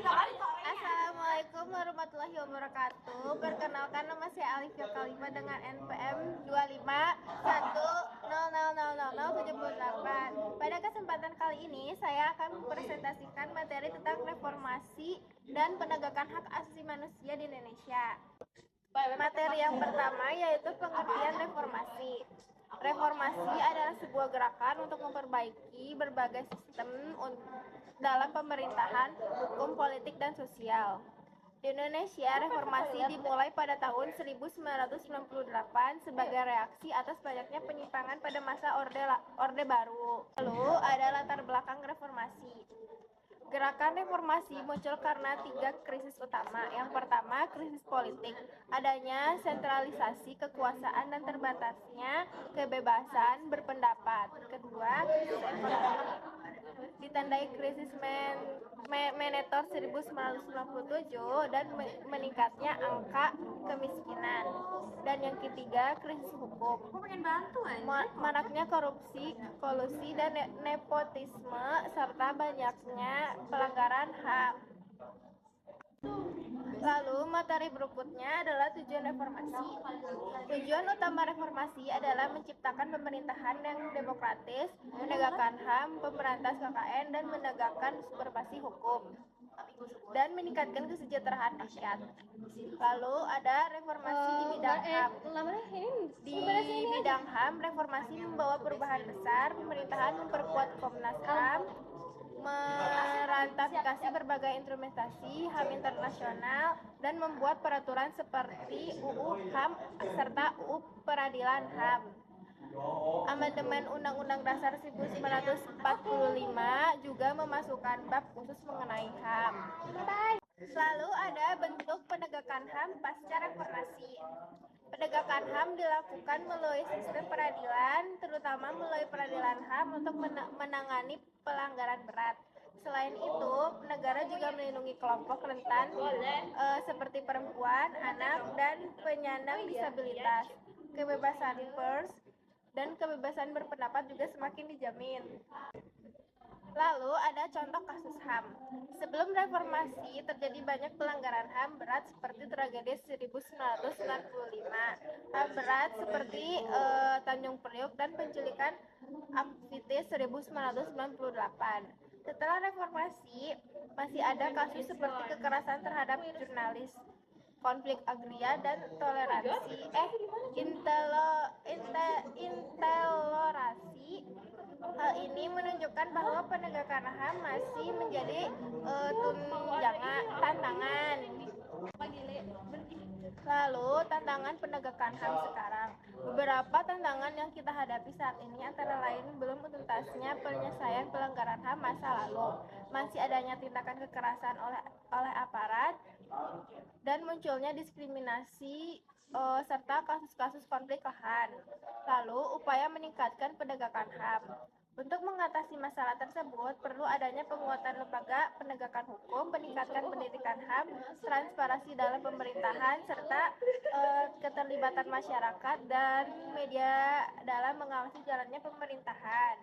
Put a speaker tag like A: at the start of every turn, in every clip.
A: Assalamualaikum warahmatullahi wabarakatuh. Perkenalkan, nama saya Alifia Kalima dengan NPM 2510000078. Pada kesempatan kali ini saya akan mempresentasikan materi tentang reformasi dan penegakan hak asasi manusia di Indonesia. Materi yang pertama yaitu pengertian reformasi. Reformasi adalah sebuah gerakan untuk memperbaiki berbagai sistem dalam pemerintahan, hukum, politik, dan sosial. Di Indonesia, reformasi dimulai pada tahun 1998 sebagai reaksi atas banyaknya penyimpangan pada masa Orde Baru. Lalu ada latar belakang reformasi. Gerakan reformasi muncul karena 3 krisis utama. Yang pertama, krisis politik. Adanya sentralisasi kekuasaan dan terbatasnya kebebasan berpendapat. Kedua, krisis ekonomi. Ditandai krisis Menetor 1997 dan meningkatnya angka kemiskinan. Dan yang ketiga, krisis hukum. Maraknya korupsi, kolusi, dan nepotisme serta banyaknya pelanggaran HAM. Lalu materi berikutnya adalah tujuan reformasi. Tujuan utama reformasi adalah menciptakan pemerintahan yang demokratis, menegakkan HAM, memberantas KKN, dan menegakkan supremasi hukum, dan meningkatkan kesejahteraan rakyat. Lalu ada reformasi di bidang HAM. Di bidang HAM, reformasi membawa perubahan besar. Pemerintahan memperkuat Komnas HAM, meratifikasi berbagai instrumentasi HAM internasional, dan membuat peraturan seperti UU HAM serta UU Peradilan HAM. Amandemen Undang-Undang Dasar 1945 juga memasukkan bab khusus mengenai HAM. Lalu ada bentuk penegakan HAM pasca reformasi. Penegakan HAM dilakukan melalui sistem peradilan, terutama melalui peradilan HAM untuk menangani pelanggaran berat. Selain itu, negara juga melindungi kelompok rentan seperti perempuan, anak, dan penyandang disabilitas. Kebebasan pers dan kebebasan berpendapat juga semakin dijamin. Lalu ada contoh kasus HAM. Sebelum reformasi terjadi banyak pelanggaran HAM berat seperti tragedi 1995, HAM berat seperti Tanjung Priok, dan penculikan aktivis 1998. Setelah reformasi masih ada kasus seperti kekerasan terhadap jurnalis, konflik agraria, dan intoleransi. Hal ini menunjukkan bahwa penegakan HAM masih menjadi tantangan. Lalu tantangan penegakan HAM sekarang. Beberapa tantangan yang kita hadapi saat ini antara lain belum tuntasnya penyelesaian pelanggaran HAM masa lalu, masih adanya tindakan kekerasan oleh aparat, dan munculnya diskriminasi serta kasus-kasus konflik lahan. Lalu upaya meningkatkan penegakan HAM. Untuk mengatasi masalah tersebut, perlu adanya penguatan lembaga penegakan hukum, peningkatan pendidikan HAM, transparansi dalam pemerintahan, serta keterlibatan masyarakat dan media dalam mengawasi jalannya pemerintahan.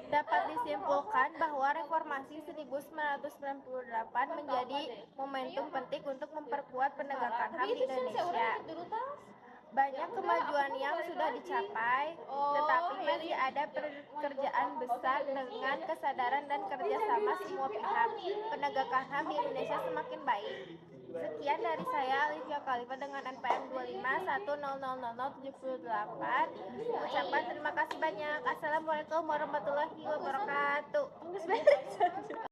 A: Dapat disimpulkan bahwa reformasi 1998 menjadi momentum penting untuk memperkuat penegakan HAM di Indonesia. Banyak kemajuan yang sudah dicapai, tetapi masih ada pekerjaan besar dengan kesadaran dan kerjasama semua pihak. Penegakan HAM di Indonesia semakin baik. Sekian dari saya, Alifia Kalima dengan NPM 2510000078. Ucapan terima kasih banyak. Assalamualaikum warahmatullahi wabarakatuh.